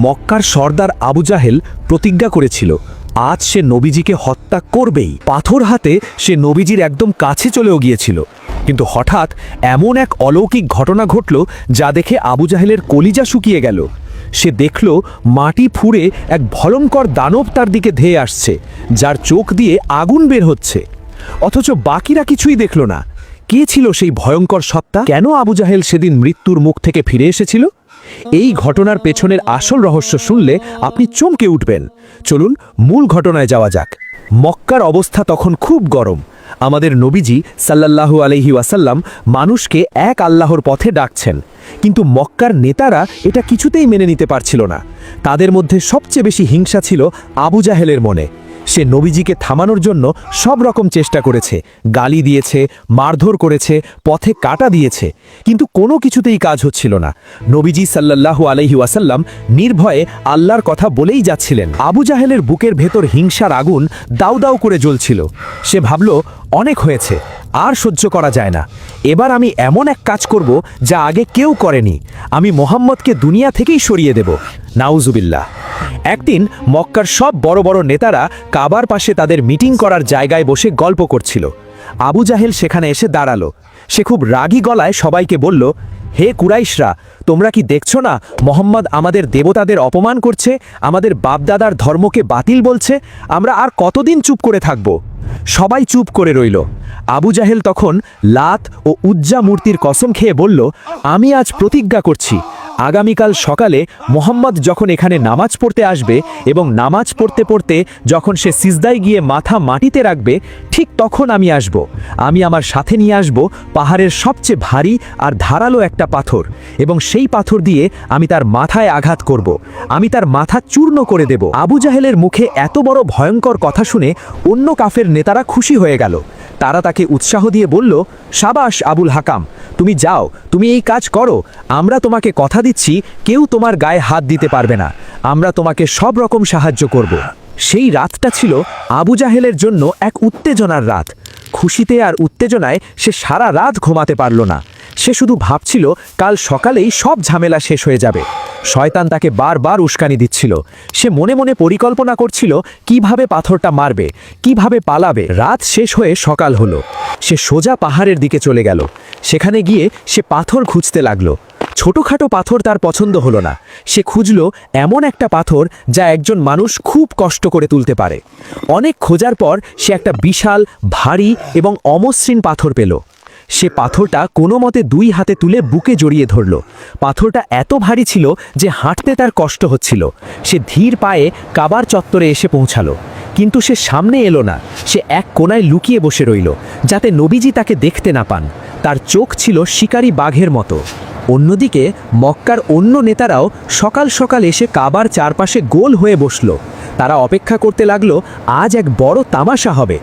মক্কার সর্দার আবু জাহেল প্রতিজ্ঞা করেছিল আজ সে নবীজিকে হত্যা করবেই। পাথর হাতে সে নবীজির একদম কাছে চলেও গিয়েছিল, কিন্তু হঠাৎ এমন এক অলৌকিক ঘটনা ঘটল যা দেখে আবু জাহেলের কলিজা শুকিয়ে গেল। সে দেখল মাটি ফুঁড়ে এক ভয়ঙ্কর দানব তার দিকে ধেয়ে আসছে, যার চোখ দিয়ে আগুন বের হচ্ছে। অথচ বাকিরা কিছুই দেখল না। কে ছিল সেই ভয়ঙ্কর সত্তা? কেন আবু জাহেল সেদিন মৃত্যুর মুখ থেকে ফিরে এসেছিল? এই ঘটনার পেছনের আসল রহস্য শুনলে আপনি চমকে উঠবেন। চলুন মূল ঘটনায় যাওয়া যাক। মক্কার অবস্থা তখন খুব গরম। আমাদের নবীজি সাল্লাল্লাহু আলাইহি ওয়াসাল্লাম মানুষকে এক আল্লাহর পথে ডাকছেন, কিন্তু মক্কার নেতারা এটা কিছুতেই মেনে নিতে পারছিল না। তাদের মধ্যে সবচেয়ে বেশি হিংসা ছিল আবু জাহেলের মনে। সে নবীজিকে থামানোর জন্য সব রকম চেষ্টা করেছে, গালি দিয়েছে, মারধর করেছে, পথে কাটা দিয়েছে, কিন্তু কোনো কিছুতেই কাজ হচ্ছিল না। নবীজি সাল্লাল্লাহু আলাইহি ওয়াসাল্লাম নির্ভয়ে আল্লাহর কথা বলেই যাচ্ছিলেন। আবু জাহেলের বুকের ভেতর হিংসার আগুন দাউ দাউ করে জ্বলছিল। সে ভাবল, অনেক হয়েছে, আর সহ্য করা যায় না। এবার আমি এমন এক কাজ করব যা আগে কেউ করেনি। আমি মোহাম্মদকে দুনিয়া থেকেই সরিয়ে দেব। নাউজুবিল্লাহ। একদিন মক্কার সব বড় বড় নেতারা কাবার পাশে তাদের মিটিং করার জায়গায় বসে গল্প করছিল। আবু জাহেল সেখানে এসে দাঁড়ালো। সে খুব রাগী গলায় সবাইকে বলল, হে কুরাইশরা, তোমরা কি দেখছো না মোহাম্মদ আমাদের দেবতাদের অপমান করছে, আমাদের বাপদাদার ধর্মকে বাতিল বলছে? আমরা আর কতদিন চুপ করে থাকব? সবাই চুপ করে রইল। আবু জাহেল তখন লাত ও উজ্জা মূর্তির কসম খেয়ে বলল, আমি আজ প্রতিজ্ঞা করছি, আগামীকাল সকালে মোহাম্মদ যখন এখানে নামাজ পড়তে আসবে এবং নামাজ পড়তে পড়তে যখন সে সিজদায় গিয়ে মাথা মাটিতে রাখবে, ঠিক তখন আমি আসব। আমি আমার সাথে নিয়ে আসব পাহাড়ের সবচেয়ে ভারী আর ধারালো একটা পাথর, এবং সেই পাথর দিয়ে আমি তার মাথায় আঘাত করব। আমি তার মাথা চূর্ণ করে দেব। আবু জাহেলের মুখে এত বড় ভয়ঙ্কর কথা শুনে অন্য কাফের নেতারা খুশি হয়ে গেল। তারা তাকে উৎসাহ দিয়ে বলল, শাবাশ আবুল হাকাম, তুমি যাও, তুমি এই কাজ করো। আমরা তোমাকে কথা দিচ্ছি, কেউ তোমার গায়ে হাত দিতে পারবে না। আমরা তোমাকে সব রকম সাহায্য করব। সেই রাতটা ছিল আবু জাহেলের জন্য এক উত্তেজনার রাত। খুশিতে আর উত্তেজনায় সে সারা রাত ঘুমাতে পারল না। সে শুধু ভাবছিল কাল সকালেই সব ঝামেলা শেষ হয়ে যাবে। শয়তান তাকে বারবার উস্কানি দিচ্ছিল। সে মনে মনে পরিকল্পনা করছিল কিভাবে পাথরটা মারবে, কিভাবে পালাবে। রাত শেষ হয়ে সকাল হলো। সে সোজা পাহাড়ের দিকে চলে গেল। সেখানে গিয়ে সে পাথর খুঁজতে লাগলো। ছোটখাটো পাথর তার পছন্দ হলো না। সে খুঁজল এমন একটা পাথর যা একজন মানুষ খুব কষ্ট করে তুলতে পারে। অনেক খোঁজার পর সে একটা বিশাল, ভারী এবং অমসৃণ পাথর পেল। সে পাথরটা কোনো মতে দুই হাতে তুলে বুকে জড়িয়ে ধরল। পাথরটা এত ভারী ছিল যে হাঁটতে তার কষ্ট হচ্ছিল। সে ধীর পায়ে কাবার চত্বরে এসে পৌঁছালো, কিন্তু সে সামনে এলো না। সে এক কোণায় লুকিয়ে বসে রইল, যাতে নবীজি তাকে দেখতে না পান। তার চোখ ছিল শিকারী বাঘের মতো। অন্যদিকে মক্কার অন্য নেতারাও সকাল সকাল এসে কাবার চারপাশে গোল হয়ে বসল। তারা অপেক্ষা করতে লাগলো, আজ এক বড় তামাশা হবে,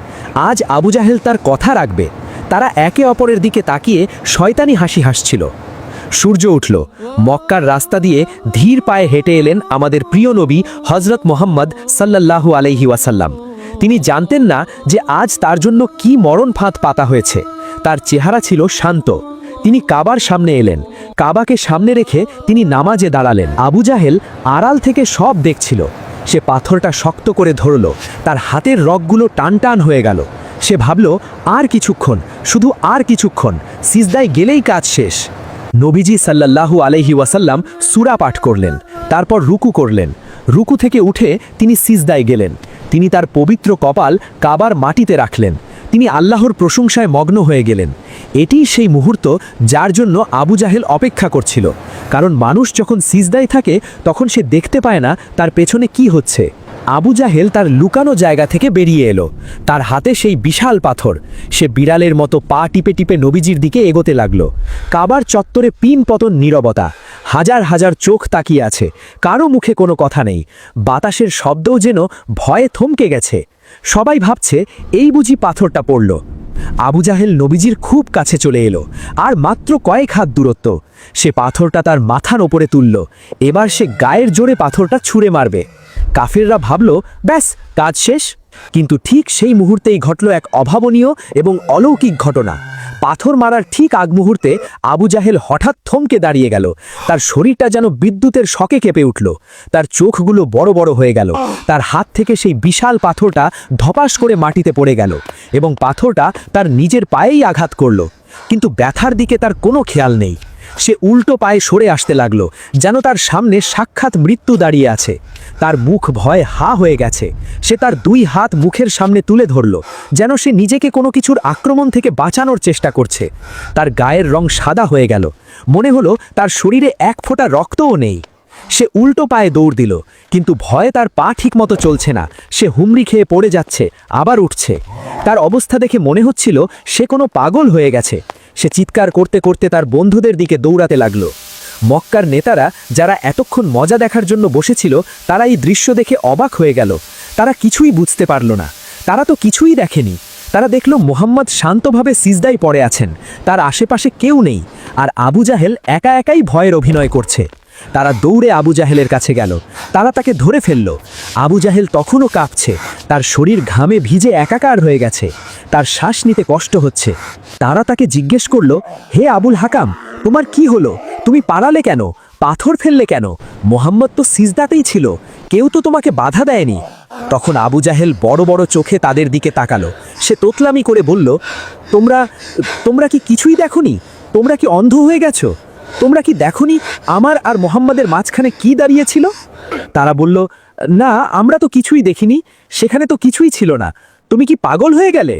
আজ আবু জাহেল তার কথা রাখবে। তারা একে অপরের দিকে তাকিয়ে শয়তানি হাসি হাসছিল। সূর্য উঠল। মক্কার রাস্তা দিয়ে ধীর পায়ে হেঁটে এলেন আমাদের প্রিয় নবী হযরত মুহাম্মদ সাল্লাল্লাহু আলাইহি ওয়াসাল্লাম। তিনি জানতেন না যে আজ তার জন্য কি মরণ ফাঁদ পাতা হয়েছে। তার চেহারা ছিল শান্ত। তিনি কাবার সামনে এলেন। কাবাকে সামনে রেখে তিনি নামাজে দাঁড়ালেন। আবু জাহেল আড়াল থেকে সব দেখছিল। সে পাথরটা শক্ত করে ধরল। তার হাতের রগগুলো টান টান হয়ে গেল। সে ভাবল, আর কিছুক্ষণ, শুধু আর কিছুক্ষণ, সিজদায় গেলেই কাজ শেষ। নবীজি সাল্লাল্লাহু আলাইহি ওয়াসাল্লাম সূরা পাঠ করলেন, তারপর রুকু করলেন। রুকু থেকে উঠে তিনি সিজদায় গেলেন। তিনি তার পবিত্র কপাল কাবার মাটিতে রাখলেন। তিনি আল্লাহর প্রশংসায় মগ্ন হয়ে গেলেন। এটিই সেই মুহূর্ত যার জন্য আবু জাহেল অপেক্ষা করছিল। কারণ মানুষ যখন সিজদায় থাকে তখন সে দেখতে পায় না তার পেছনে কি হচ্ছে। আবু জাহেল তার লুকানো জায়গা থেকে বেরিয়ে এলো। তার হাতে সেই বিশাল পাথর। সে বিড়ালের মতো পা টিপে টিপে নবীজির দিকে এগোতে লাগলো। কাবার চত্বরে পিন পতন নীরবতা। হাজার হাজার চোখ তাকিয়ে আছে। কারো মুখে কোনো কথা নেই। বাতাসের শব্দও যেন ভয়ে থমকে গেছে। সবাই ভাবছে, এই বুঝি পাথরটা পড়ল। আবু জাহেল নবীজির খুব কাছে চলে এলো। আর মাত্র কয়েক হাত দূরত্ব। সে পাথরটা তার মাথার ওপরে তুলল। এবার সে গায়ের জোরে পাথরটা ছুঁড়ে মারবে। কাফেররা ভাবল, ব্যাস, কাজ শেষ। কিন্তু ঠিক সেই মুহূর্তেই ঘটল এক অভাবনীয় এবং অলৌকিক ঘটনা। পাথর মারার ঠিক আগ মুহূর্তে আবু জাহেল হঠাৎ থমকে দাঁড়িয়ে গেল। তার শরীরটা যেন বিদ্যুতের শকে কেঁপে উঠল। তার চোখগুলো বড় বড় হয়ে গেল। তার হাত থেকে সেই বিশাল পাথরটা ধপাস করে মাটিতে পড়ে গেল এবং পাথরটা তার নিজের পায়েই আঘাত করল। কিন্তু ব্যথার দিকে তার কোনো খেয়াল নেই। সে উল্টো পায়ে সরে আসতে লাগলো, যেন তার সামনে সাক্ষাৎ মৃত্যু দাঁড়িয়ে আছে। তার মুখ ভয়ে হা হয়ে গেছে। সে তার দুই হাত মুখের সামনে তুলে ধরল, যেন সে নিজেকে কোনো কিছুর আক্রমণ থেকে বাঁচানোর চেষ্টা করছে। তার গায়ের রং সাদা হয়ে গেল। মনে হলো তার শরীরে এক ফোঁটা রক্তও নেই। সে উল্টো পায়ে দৌড় দিল, কিন্তু ভয়ে তার পা ঠিকমতো চলছে না। সে হুমড়ি খেয়ে পড়ে যাচ্ছে, আবার উঠছে। তার অবস্থা দেখে মনে হচ্ছিল সে কোনো পাগল হয়ে গেছে। সে চিৎকার করতে করতে তার বন্ধুদের দিকে দৌড়াতে লাগলো। মক্কার নেতারা যারা এতক্ষণ মজা দেখার জন্য বসেছিল, তারা এই দৃশ্য দেখে অবাক হয়ে গেল। তারা কিছুই বুঝতে পারল না। তারা তো কিছুই দেখেনি। তারা দেখল মুহাম্মদ শান্তভাবে সিজদায় পড়ে আছেন, তার আশেপাশে কেউ নেই, আর আবু জাহেল একা একাই ভয়ের অভিনয় করছে। তারা দৌড়ে আবু জাহেলের কাছে গেল। তারা তাকে ধরে ফেলল। আবু জাহেল তখনও কাঁপছে। তার শরীর ঘামে ভিজে একাকার হয়ে গেছে। তার শ্বাস নিতে কষ্ট হচ্ছে। তারা তাকে জিজ্ঞেস করল, হে আবুল হাকাম, তোমার কি হলো? তুমি পালালে কেন? পাথর ফেললে কেন? মোহাম্মদ তো সিজদাতেই ছিল, কেউ তো তোমাকে বাধা দেয়নি। তখন আবু জাহেল বড় বড় চোখে তাদের দিকে তাকালো। সে তোতলামি করে বলল, তোমরা তোমরা কি কিছুই দেখোনি? তোমরা কি অন্ধ হয়ে গেছো? তোমরা কি দেখোনি আমার আর মোহাম্মদের মাঝখানে কি দাঁড়িয়েছিল? তারা বলল, না, আমরা তো কিছুই দেখিনি, সেখানে তো কিছুই ছিল না। তুমি কি পাগল হয়ে গেলে?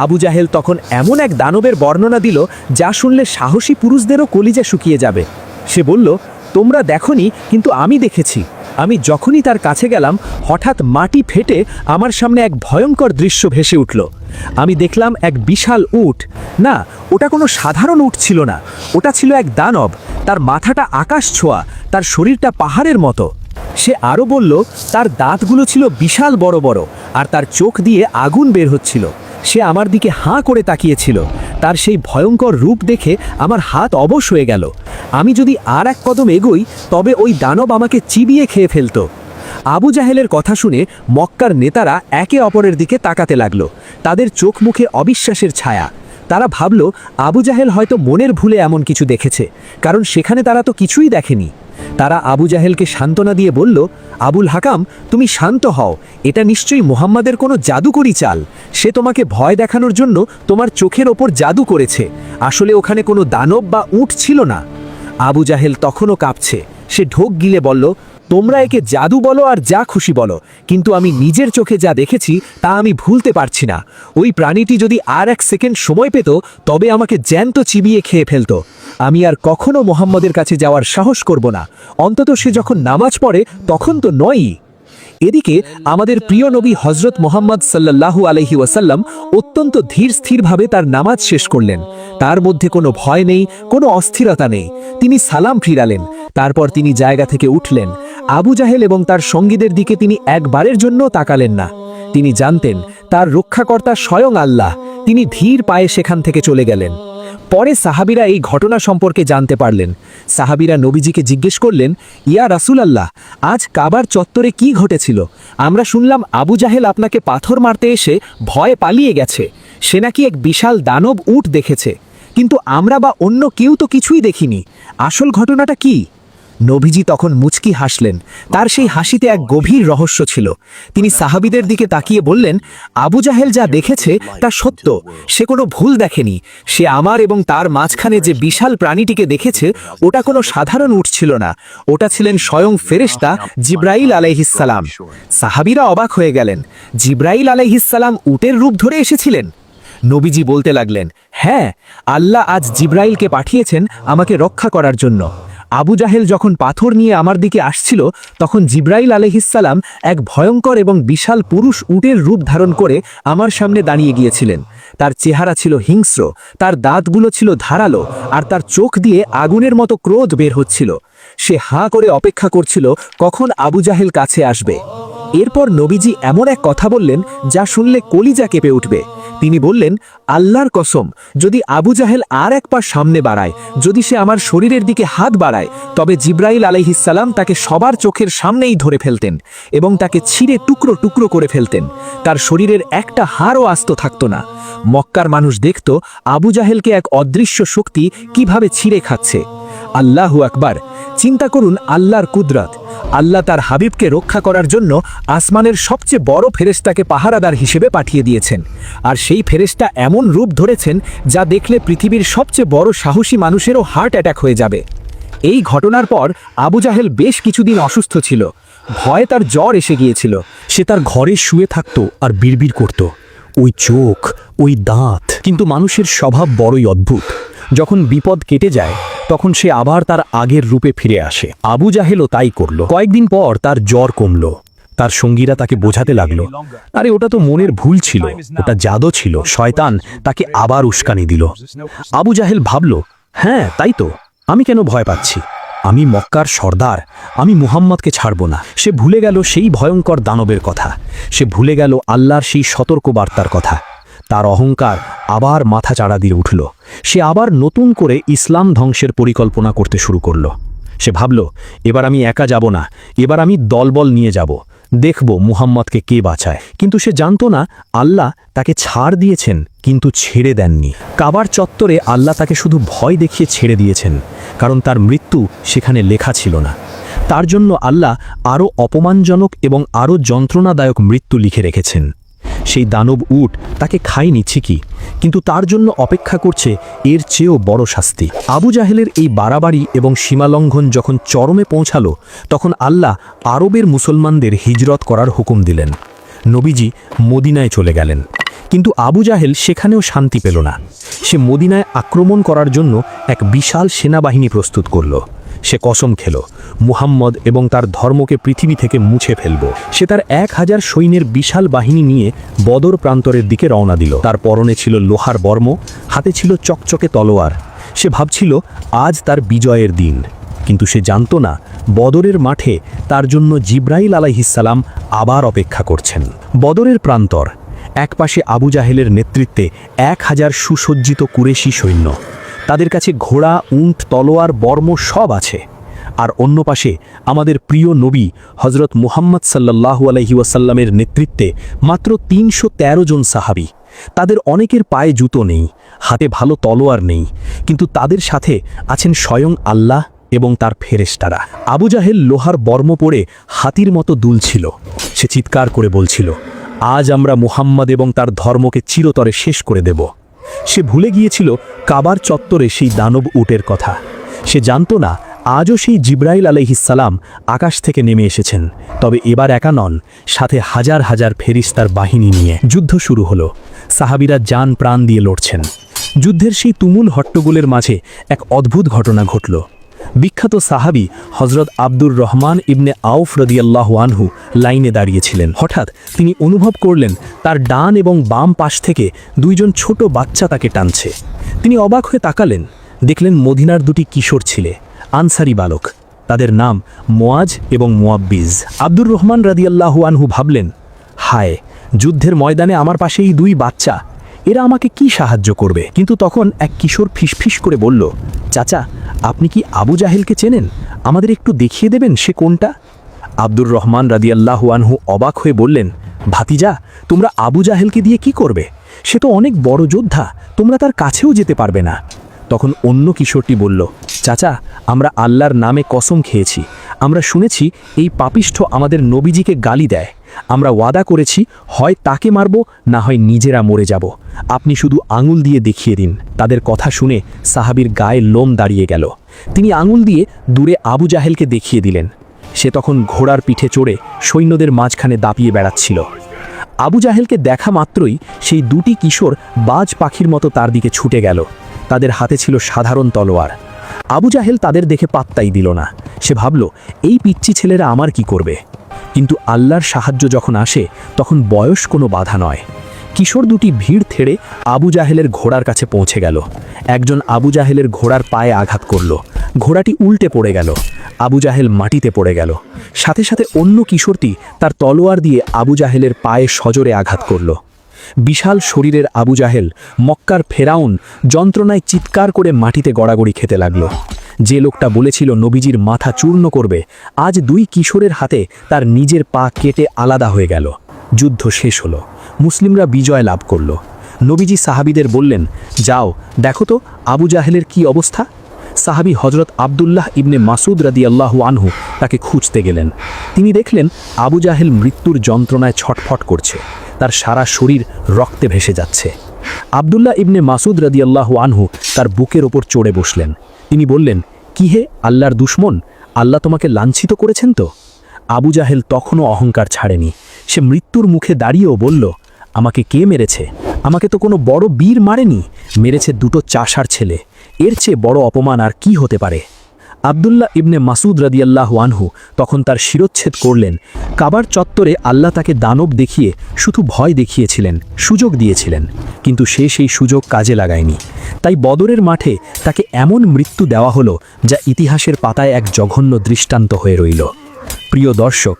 আবু জাহেল তখন এমন এক দানবের বর্ণনা দিল, যা শুনলে সাহসী পুরুষদেরও কলিজা শুকিয়ে যাবে। সে বলল, তোমরা দেখোনি, কিন্তু আমি দেখেছি। আমি যখনই তার কাছে গেলাম, হঠাৎ মাটি ফেটে আমার সামনে এক ভয়ঙ্কর দৃশ্য ভেসে উঠল। আমি দেখলাম এক বিশাল উট। না, ওটা কোনো সাধারণ উট ছিল না, ওটা ছিল এক দানব। তার মাথাটা আকাশ ছোঁয়া, তার শরীরটা পাহাড়ের মতো। সে আরও বলল, তার দাঁতগুলো ছিল বিশাল বড় বড়, আর তার চোখ দিয়ে আগুন বের হচ্ছিল। সে আমার দিকে হাঁ করে তাকিয়েছিল। তার সেই ভয়ঙ্কর রূপ দেখে আমার হাত অবশ হয়ে গেল। আমি যদি আর এক কদম এগোই, তবে ওই দানব আমাকে চিবিয়ে খেয়ে ফেলত। আবু জাহেলের কথা শুনে মক্কার নেতারা একে অপরের দিকে তাকাতে লাগলো। তাদের চোখ মুখে অবিশ্বাসের ছায়া। তারা ভাবল, আবু জাহেল হয়তো মনের ভুলে এমন কিছু দেখেছে, কারণ সেখানে তারা তো কিছুই দেখেনি। তারা আবু জাহেলকে সান্ত্বনা দিয়ে বলল, আবুল হাকাম, তুমি শান্ত হও। এটা নিশ্চয়ই মুহাম্মাদের কোনো জাদুকরি চাল। সে তোমাকে ভয় দেখানোর জন্য তোমার চোখের ওপর জাদু করেছে। আসলে ওখানে কোনো দানব বা উট ছিল না। আবু জাহেল তখনও কাঁপছে। সে ঢোক গিলে বলল, তোমরা একে জাদু বলো আর যা খুশি বলো, কিন্তু আমি নিজের চোখে যা দেখেছি তা আমি ভুলতে পারছি না। ওই প্রাণীটি যদি আর এক সেকেন্ড সময় পেত, তবে আমাকে জ্যান্ত চিবিয়ে খেয়ে ফেলত। আমি আর কখনো মোহাম্মদের কাছে যাওয়ার সাহস করব না। অন্তত সে যখন নামাজ পড়ে তখন তো নয়ই। এদিকে আমাদের প্রিয় নবী হজরত মোহাম্মদ সাল্লাল্লাহু আলাইহি ওয়াসাল্লাম অত্যন্ত ধীর স্থিরভাবে তার নামাজ শেষ করলেন। তার মধ্যে কোনো ভয় নেই, কোনো অস্থিরতা নেই। তিনি সালাম ফিরালেন। তারপর তিনি জায়গা থেকে উঠলেন। আবু জাহেল এবং তার সঙ্গীদের দিকে তিনি একবারের জন্য তাকালেন না। তিনি জানতেন তার রক্ষাকর্তা স্বয়ং আল্লাহ। তিনি ধীর পায়ে সেখান থেকে চলে গেলেন। পরে সাহাবীরা এই ঘটনা সম্পর্কে জানতে পারলেন। সাহাবীরা নবীজিকে জিজ্ঞেস করলেন, ইয়া রাসূলুল্লাহ, আজ কাবার চত্বরে কি ঘটেছিল? আমরা শুনলাম আবু জাহেল আপনাকে পাথর মারতে এসে ভয়ে পালিয়ে গেছে। সে নাকি এক বিশাল দানব উট দেখেছে, কিন্তু আমরা বা অন্য কেউ তো কিছুই দেখিনি। আসল ঘটনাটা কি? নবীজি তখন মুচকি হাসলেন। তার সেই হাসিতে এক গভীর রহস্য ছিল। তিনি সাহাবীদের দিকে তাকিয়ে বললেন, আবু জাহেল যা দেখেছে তা সত্য। সে কোনো ভুল দেখেনি। সে আমার এবং তার মাঝখানে যে বিশাল প্রাণীটিকে দেখেছে, ওটা কোনো সাধারণ উট ছিল না। ওটা ছিলেন স্বয়ং ফেরেশতা জিব্রাইল আলাইহিসসালাম। সাহাবীরা অবাক হয়ে গেলেন। জিব্রাইল আলাইহিসসালাম উটের রূপ ধরে এসেছিলেন? নবীজি বলতে লাগলেন, হ্যাঁ, আল্লাহ আজ জিব্রাইলকে পাঠিয়েছেন আমাকে রক্ষা করার জন্য। আবু জাহেল যখন পাথর নিয়ে আমার দিকে আসছিল, তখন জিব্রাইল আলাইহিসসালাম এক ভয়ঙ্কর এবং বিশাল পুরুষ উটের রূপ ধারণ করে আমার সামনে দাঁড়িয়ে গিয়েছিলেন। তার চেহারা ছিল হিংস্র, তার দাঁতগুলো ছিল ধারালো, আর তার চোখ দিয়ে আগুনের মতো ক্রোধ বের হচ্ছিল। সে হাঁ করে অপেক্ষা করছিল কখন আবু জাহেল কাছে আসবে। এরপর নবীজি এমন এক কথা বললেন, যা শুনলে কলিজা কেঁপে উঠবে। তিনি বললেন, আল্লাহর কসম, যদি আবু জাহেল আর এক পা সামনে বাড়ায়, যদি সে আমার শরীরের দিকে হাত বাড়ায়, তবে জিব্রাইল আলাইহিসসালাম তাকে সবার চোখের সামনেই ধরে ফেলতেন এবং তাকে ছিঁড়ে টুকরো টুকরো করে ফেলতেন। তার শরীরের একটা হাড়ও আস্ত থাকত না। মক্কার মানুষ দেখত আবু জাহেলকে এক অদৃশ্য শক্তি কিভাবে ছিঁড়ে খাচ্ছে। আল্লাহু আকবার! চিন্তা করুন আল্লাহর কুদরত। আল্লাহ তার হাবিবকে রক্ষা করার জন্য আসমানের সবচেয়ে বড় ফেরেশতাকে পাহারাদার হিসেবে পাঠিয়ে দিয়েছেন, আর সেই ফেরেশতা এমন রূপ ধরেছেন যা দেখলে পৃথিবীর সবচেয়ে বড় সাহসী মানুষেরও হার্ট অ্যাটাক হয়ে যাবে। এই ঘটনার পর আবু জাহেল বেশ কিছুদিন অসুস্থ ছিল। ভয়ে তার জ্বর এসে গিয়েছিল। সে তার ঘরে শুয়ে থাকত আর বিড়বিড় করত, ওই চোখ, ওই দাঁত। কিন্তু মানুষের স্বভাব বড়ই অদ্ভুত। যখন বিপদ কেটে যায় তখন সে আবার তার আগের রূপে ফিরে আসে। আবু জাহেলও তাই করল। কয়েকদিন পর তার জ্বর কমল। তার সঙ্গীরা তাকে বোঝাতে লাগলো, আরে ওটা তো মনের ভুল ছিল, ওটা জাদু ছিল, শয়তান তাকে আবার উস্কানি দিল। আবু জাহেল ভাবল, হ্যাঁ তাই তো, আমি কেন ভয় পাচ্ছি? আমি মক্কার সর্দার, আমি মুহাম্মদকে ছাড়ব না। সে ভুলে গেল সেই ভয়ঙ্কর দানবের কথা। সে ভুলে গেল আল্লাহর সেই সতর্ক বার্তার কথা। তার অহংকার আবার মাথা চাড়া দিয়ে উঠল। সে আবার নতুন করে ইসলাম ধ্বংসের পরিকল্পনা করতে শুরু করল। সে ভাবল, এবার আমি একা যাব না, এবার আমি দলবল নিয়ে যাব, দেখব মুহাম্মদকে কে বাঁচায়। কিন্তু সে জানত না আল্লাহ তাকে ছাড় দিয়েছেন কিন্তু ছেড়ে দেননি। কাবার চত্বরে আল্লাহ তাকে শুধু ভয় দেখিয়ে ছেড়ে দিয়েছেন, কারণ তার মৃত্যু সেখানে লেখা ছিল না। তার জন্য আল্লাহ আরও অপমানজনক এবং আরও যন্ত্রণাদায়ক মৃত্যু লিখে রেখেছেন। সেই দানব উট তাকে খায়নি ঠিকই, কিন্তু তার জন্য অপেক্ষা করছে এর চেয়েও বড় শাস্তি। আবু জাহেলের এই বাড়াবাড়ি এবং সীমালঙ্ঘন যখন চরমে পৌঁছালো, তখন আল্লাহ আরবের মুসলমানদের হিজরত করার হুকুম দিলেন। নবীজি মদিনায় চলে গেলেন। কিন্তু আবু জাহেল সেখানেও শান্তি পেল না। সে মদিনায় আক্রমণ করার জন্য এক বিশাল সেনাবাহিনী প্রস্তুত করল। সে কসম খেল, মুহাম্মদ এবং তার ধর্মকে পৃথিবী থেকে মুছে ফেলব। সে তার 1000 সৈন্যের বিশাল বাহিনী নিয়ে বদর প্রান্তরের দিকে রওনা দিল। তার পরনে ছিল লোহার বর্ম, হাতে ছিল চকচকে তলোয়ার। সে ভাবছিল আজ তার বিজয়ের দিন। কিন্তু সে জানত না বদরের মাঠে তার জন্য জিব্রাইল আলাইহিসসালাম আবার অপেক্ষা করছেন। বদরের প্রান্তর, একপাশে আবু জাহেলের নেতৃত্বে 1000 সুসজ্জিত কুরেশি সৈন্য। তাদের কাছে ঘোড়া, উঁট, তলোয়ার, বর্ম সব আছে। আর অন্য পাশে আমাদের প্রিয় নবী হজরত মুহাম্মদ সাল্লাল্লাহু আলাইহি ওয়াসাল্লামের নেতৃত্বে মাত্র 313 জন সাহাবী। তাদের অনেকের পায়ে জুতো নেই, হাতে ভালো তলোয়ার নেই, কিন্তু তাদের সাথে আছেন স্বয়ং আল্লাহ এবং তার ফেরেশতারা। আবু জাহেল লোহার বর্ম পরে হাতির মতো দুলছিল। সে চিৎকার করে বলছিল, আজ আমরা মুহাম্মদ এবং তার ধর্মকে চিরতরে শেষ করে দেব। সে ভুলে গিয়েছিল কাবার চত্বরে সেই দানব উটের কথা। সে জানত না আজও সেই জিব্রাইল আলাইহিসসালাম আকাশ থেকে নেমে এসেছেন, তবে এবার একা নন, সাথে হাজার হাজার ফেরেশতার বাহিনী নিয়ে। যুদ্ধ শুরু হলো। সাহাবীরা জান প্রাণ দিয়ে লড়ছেন। যুদ্ধের সেই তুমুল হট্টগোলের মাঝে এক অদ্ভুত ঘটনা ঘটল। বিখ্যাত সাহাবী হজরত আব্দুর রহমান ইবনে আউফ রাদিয়াল্লাহু আনহু লাইনে দাঁড়িয়েছিলেন। হঠাৎ তিনি অনুভব করলেন তার ডান এবং বাম পাশ থেকে দুইজন ছোট বাচ্চা তাকে টানছে। তিনি অবাক হয়ে তাকালেন, দেখলেন মদিনার দুটি কিশোর ছেলে, আনসারি বালক। তাদের নাম মুয়াজ এবং মুয়াব্বিজ। আব্দুর রহমান রাদিয়াল্লাহু আনহু ভাবলেন, হায়, যুদ্ধের ময়দানে আমার পাশে এই দুই বাচ্চা, এরা আমাকে কি সাহায্য করবে? কিন্তু তখন এক কিশোর ফিসফিস করে বলল, চাচা, আপনি কি আবু জাহেলকে চেনেন? আমাদের একটু দেখিয়ে দেবেন সে কোনটা? আব্দুর রহমান রাদিয়াল্লাহু আনহু অবাক হয়ে বললেন, ভাতিজা, তোমরা আবু জাহেলকে দিয়ে কি করবে? সে তো অনেক বড় যোদ্ধা, তোমরা তার কাছেও যেতে পারবে না। তখন অন্য কিশোরটি বলল, চাচা, আমরা আল্লাহর নামে কসম খেয়েছি। আমরা শুনেছি এই পাপিষ্ঠ আমাদের নবীজিকে গালি দেয়। আমরা ওয়াদা করেছি হয় তাকে মারব, না হয় নিজেরা মরে যাব। আপনি শুধু আঙুল দিয়ে দেখিয়ে দিন। তাদের কথা শুনে সাহাবীর গায়ে লোম দাঁড়িয়ে গেল। তিনি আঙুল দিয়ে দূরে আবু জাহেলকে দেখিয়ে দিলেন। সে তখন ঘোড়ার পিঠে চড়ে সৈন্যদের মাঝখানে দাপিয়ে বেড়াচ্ছিল। আবু জাহেলকে দেখা মাত্রই সেই দুটি কিশোর বাজ পাখির মতো তার দিকে ছুটে গেল। তাদের হাতে ছিল সাধারণ তলোয়ার। আবু জাহেল তাদের দেখে পাত্তাই দিল না। সে ভাবল, এই পিচ্চি ছেলেরা আমার কি করবে? কিন্তু আল্লাহর সাহায্য যখন আসে তখন বয়স কোনো বাধা নয়। কিশোর দুটি ভিড় থেড়ে আবু জাহেলের ঘোড়ার কাছে পৌঁছে গেল। একজন আবু জাহেলের ঘোড়ার পায়ে আঘাত করল। ঘোড়াটি উল্টে পড়ে গেল। আবু জাহেল মাটিতে পড়ে গেল। সাথে সাথে অন্য কিশোরটি তার তলোয়ার দিয়ে আবু জাহেলের পায়ে সজোরে আঘাত করল। বিশাল শরীরের আবু জাহেল, মক্কার ফেরাউন যন্ত্রণায় চিৎকার করে মাটিতে গড়াগড়ি খেতে লাগল। যে লোকটা বলেছিল নবীজির মাথা চূর্ণ করবে, আজ 2 কিশোরের হাতে তার নিজের পা কেটে আলাদা হয়ে গেল। যুদ্ধ শেষ হলো, মুসলিমরা বিজয় লাভ করল। নবীজি সাহাবীদের বললেন, যাও দেখো তো আবু জাহেলের কি অবস্থা। সাহাবী হজরত আবদুল্লাহ ইবনে মাসুদ রাদিয়াল্লাহু আনহু তাকে খুঁজতে গেলেন। তিনি দেখলেন আবু জাহেল মৃত্যুর যন্ত্রণায় ছটফট করছে, তার সারা শরীর রক্তে ভেসে যাচ্ছে। আবদুল্লাহ ইবনে মাসুদ রাদিয়াল্লাহু আনহু তার বুকের ওপর চড়ে বসলেন। তিনি বললেন, কি হে আল্লাহর দুশমন, আল্লাহ তোমাকে লাঞ্ছিত করেছেন তো? আবু জাহেল তখনও অহংকার ছাড়েনি। সে মৃত্যুর মুখে দাঁড়িয়েও বলল, আমাকে কে মেরেছে? আমাকে তো কোনো বড় বীর মারেনি, মেরেছে 2 চাষার ছেলে। এর চেয়ে বড় অপমান আর কি হতে পারে? আবদুল্লাহ ইবনে মাসুদ রাদিয়াল্লাহু আনহু তখন তার শিরচ্ছেদ করলেন। কাবার চত্বরে আল্লাহ তাকে দানব দেখিয়ে শুধু ভয় দেখিয়েছিলেন, সুযোগ দিয়েছিলেন, কিন্তু সে সেই সুযোগ কাজে লাগায়নি। তাই বদরের মাঠে তাকে এমন মৃত্যু দেওয়া হলো যা ইতিহাসের পাতায় এক জঘন্য দৃষ্টান্ত হয়ে রইল। প্রিয় দর্শক,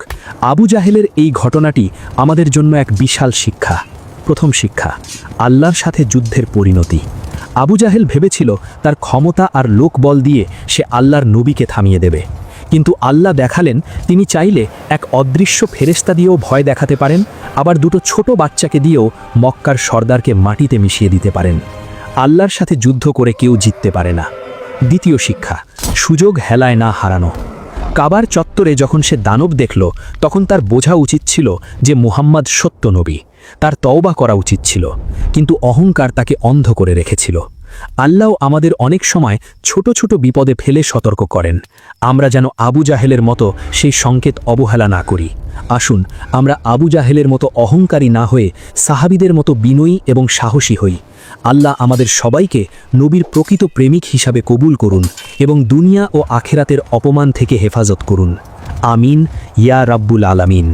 আবু জাহেলের এই ঘটনাটি আমাদের জন্য এক বিশাল শিক্ষা। প্রথম শিক্ষা, আল্লাহর সাথে যুদ্ধের পরিণতি। আবু জাহেল ভেবেছিল তার ক্ষমতা আর লোকবল দিয়ে সে আল্লাহর নবীকে থামিয়ে দেবে, কিন্তু আল্লাহ দেখালেন তিনি চাইলে এক অদৃশ্য ফেরেশতা দিয়েও ভয় দেখাতে পারেন, আবার 2 ছোট বাচ্চাকে দিয়েও মক্কার সর্দারকে মাটিতে মিশিয়ে দিতে পারেন। আল্লাহর সাথে যুদ্ধ করে কেউ জিততে পারে না। দ্বিতীয় শিক্ষা, সুযোগ হেলায় না হারানো। কাবার চত্বরে যখন সে দানব দেখল, তখন তার বোঝা উচিত ছিল যে মুহাম্মদ সত্য নবী, তার তওবা করা উচিত ছিল, কিন্তু অহংকার তাকে অন্ধ করে রেখেছিল। আল্লাহ আমাদের অনেক সময় ছোট ছোট বিপদে ফেলে সতর্ক করেন, আমরা যেন আবু জাহেলের মতো সেই সংকেত অবহেলা না করি। আসুন আমরা আবু জাহেলের মতো অহংকারী না হয়ে সাহাবীদের মতো বিনয়ী এবং সাহসী হই। আল্লাহ আমাদের সবাইকে নবীর প্রকৃত প্রেমিক হিসাবে কবুল করুন এবং দুনিয়া ও আখেরাতের অপমান থেকে হেফাজত করুন। আমিন ইয়া রাব্বুল আলামিন।